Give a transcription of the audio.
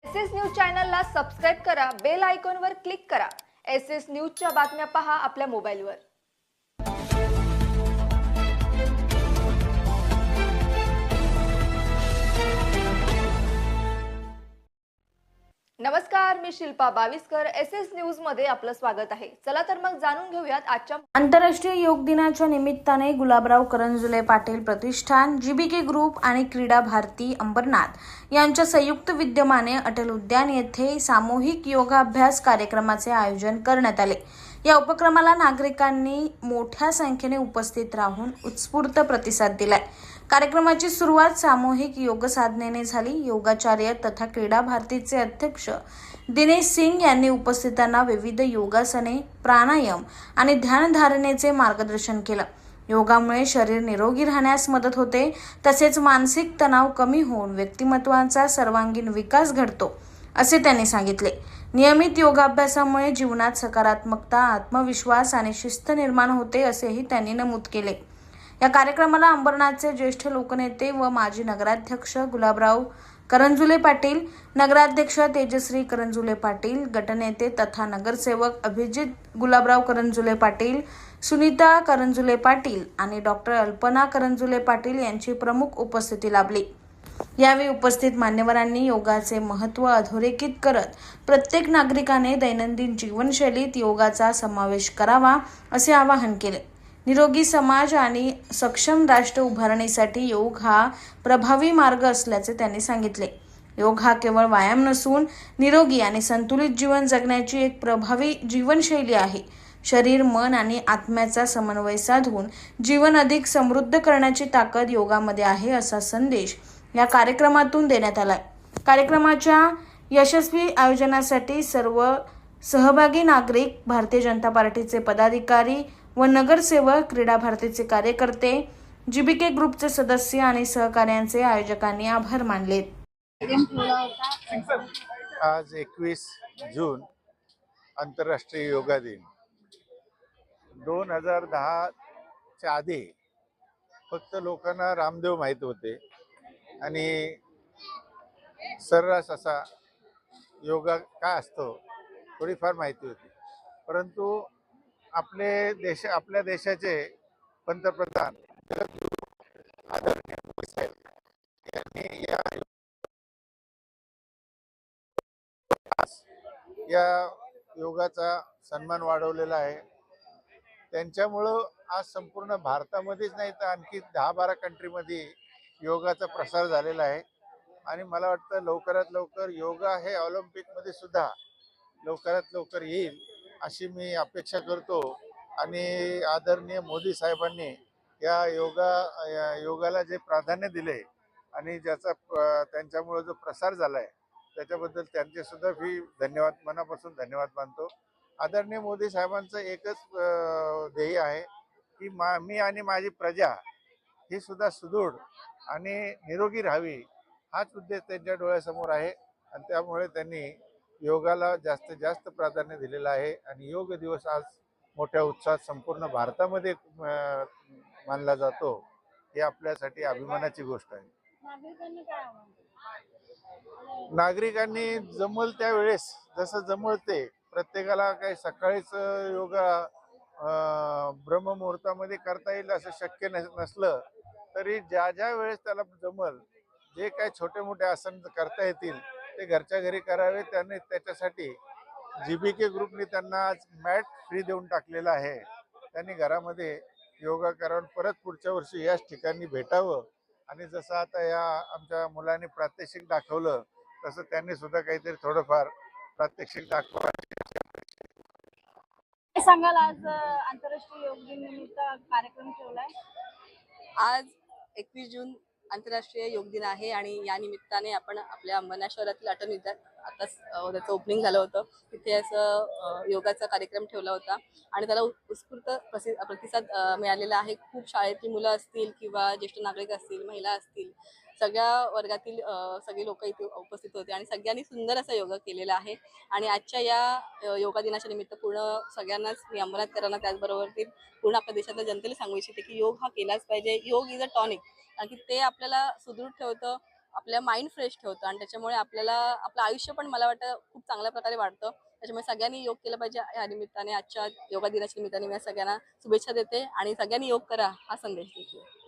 SS news चॅनलला subscribe करा, bell आयकॉनवर क्लिक करा। एसएस न्यूजच्या बातम्या पहा आपल्या मोबाईलवर। नमस्कार, मी शिल्पा बाविस्कर। एसएस न्यूज मध्ये आपलं स्वागत आहे। चला तर मग जाणून घेऊयात आजच्या आंतरराष्ट्रीय योग दिनाच्या निमित्ताने गुलाबराव करंजुले पाटील प्रतिष्ठान, जीबीके ग्रुप आणि क्रीडा भारती अंबरनाथ यांच्या संयुक्त विद्यमाने अटल उद्यान येथे सामूहिक योगाभ्यास कार्यक्रमाचे आयोजन करण्यात आले। या उपक्रमाला नागरिकांनी मोठ्या संख्येने उपस्थित राहून उत्स्फूर्त प्रतिसाद दिलाय। कार्यक्रमाची सुरुवात सामूहिक योग साधनेने झाली। योगाचार्य तथा क्रीडा भारतीचे अध्यक्ष दिनेश सिंग यांनी उपस्थितांना विविध योगासने, प्राणायाम आणि ध्यानधारणेचे मार्गदर्शन केलं। योगामुळे शरीर निरोगी राहण्यास मदत होते, तसेच मानसिक तणाव कमी होऊन व्यक्तिमत्वाचा सर्वांगीण विकास घडतो, असे त्यांनी सांगितले। नियमित योगाभ्यासामुळे जीवनात सकारात्मकता, आत्मविश्वास आणि शिस्त निर्माण होते, असेही त्यांनी नमूद केले। या कार्यक्रमाला अंबरनाथचे ज्येष्ठ लोकनेते व माजी नगराध्यक्ष गुलाबराव करंजुले पाटील, नगराध्यक्ष तेजश्री करंजुले पाटील, गटनेते तथा नगरसेवक अभिजित गुलाबराव करंजुले पाटील, सुनीता करंजुले पाटील आणि डॉक्टर अल्पना करंजुले पाटील यांची प्रमुख उपस्थिती लाभली। यावेळी उपस्थित मान्यवरांनी योगाचे महत्त्व अधोरेखित करत प्रत्येक नागरिकाने दैनंदिन जीवनशैलीत योगाचा समावेश करावा, असे आवाहन केले। निरोगी समाज आणि सक्षम राष्ट्र उभारणीसाठी योग हा प्रभावी मार्ग असल्याचे त्यांनी सांगितले। योग हा केवळ व्यायाम नसून निरोगी आणि संतुलित जीवन जगण्याची एक प्रभावी जीवनशैली आहे। शरीर, मन आणि आत्म्याचा समन्वय साधून जीवन अधिक समृद्ध करण्याची ताकद योगामध्ये आहे, असा संदेश या कार्यक्रमातून देण्यात आलाय। कार्यक्रमाच्या यशस्वी आयोजनासाठी सर्व सहभागी नागरिक, भारतीय जनता पार्टीचे पदाधिकारी व नगरसेवक, क्रीडा भारतीचे कार्यकर्ते, जीबीके ग्रुपचे सदस्य आणि सहकार्यांचे आयोजकांनी आभार मानले। आज 21 जून आंतरराष्ट्रीय योगा दिन। 2010च्या आधी फक्त लोकांना रामदेव माहीत होते आणि सर्रास असा योगा काय असतो थोडीफार माहिती होती, परंतु आपल्या देशाचे पंतप्रधान आदरणीय मोदी साहेब यांनी या योगाचा सन्मान वाढवलेला आहे। त्यांच्यामुळं आज संपूर्ण भारतामध्येच नाही तर आणखी 10-12 कंट्रीमध्ये योगाचा प्रसार झालेला आहे आणि मला वाटतं लवकरात लवकर योगा हे ऑलिम्पिकमध्ये सुद्धा लवकरात लवकर येईल अशी मी अपेक्षा करतो। आणि आदरणीय मोदी साहेबांनी या योगाला जे प्राधान्य दिले आणि ज्याचा त्यांच्यामुळे जो प्रसार झालाय त्याच्याबद्दल त्यांचे सुद्धा मी मनापासून धन्यवाद मानतो। आदरणीय मोदी साहेबांचं एकच ध्येय आहे की मी आणि माझी प्रजा ही सुद्धा सुदृढ आणि निरोगी राहावी, हाच उद्देश त्यांच्या डोळ्यासमोर आहे आणि त्यामुळे त्यांनी योगाला जास्तीत जास्त प्राधान्य दिलेलं आहे। आणि योग दिवस आज मोठ्या उत्साहात संपूर्ण भारतामध्ये मानला जातो, ही आपल्यासाठी अभिमानाची गोष्ट आहे। नागरिकांनी जमल त्यावेळेस जसं जमल ते, प्रत्येकाला काही सकाळीच योगा ब्रह्ममुहूर्तामध्ये करता येईल असं शक्य नसलं तरी ज्या वेळेस त्याला जमल, जे काही छोटे मोठे आसन करता येतील ते घरच्या घरी करावे। त्यांनी त्याच्यासाठी जीबीके ग्रुपने त्यांना आज मॅट फ्री देऊन टाकलेला आहे। त्यांनी घरामध्ये योगा करावं, परत पुढच्या वर्षी याच ठिकाणी भेटावं आणि जसं आता या आमच्या मुलांनी प्रात्यक्षिक दाखवलं तसं त्यांनी सुद्धा काहीतरी थोडंफार प्रात्यक्षिक दाखवावं। सांगाल, आज आंतरराष्ट्रीय योग दिन निमित्त कार्यक्रम ठेवलाय। आज 21 जून आंतरराष्ट्रीय योग दिन आहे आणि या निमित्ताने आपण आपल्या अंबरनाथ शहरातील अटल उद्यान आताच त्याचं ओपनिंग झालं होतं, तिथे असं योगाचा कार्यक्रम ठेवला होता आणि त्याला उत्स्फूर्त प्रतिसाद मिळालेला आहे। खूप शाळेतली मुलं असतील किंवा ज्येष्ठ नागरिक असतील, महिला असतील, सगळ्या वर्गातील सगळे लोक इथे उपस्थित होते आणि सगळ्यांनी सुंदर असा योगा केलेला आहे। आणि आजच्या या योगा दिनाच्या निमित्त पूर्ण सगळ्यांनाच मी अंबरनाथकरांना त्याचबरोबर पूर्ण आपल्या देशातल्या जनतेला सांगू इच्छिते की योग हा केलाच पाहिजे। योग इज अ टॉनिक, कारण की ते आपल्याला सुदृढ ठेवतं, आपल्या माइंड फ्रेश ठेवतं आणि त्याच्यामुळे आपल्याला आपलं आयुष्य पण मला वाटतं खूप चांगल्या प्रकारे वाढतं. त्याच्यामुळे सगळ्यांनी योग केलं पाहिजे. या निमित्ताने आजच्या योगा दिनाच्या निमित्ताने मी सगळ्यांना शुभेच्छा देते आणि सगळ्यांनी योग करा हा संदेश देते.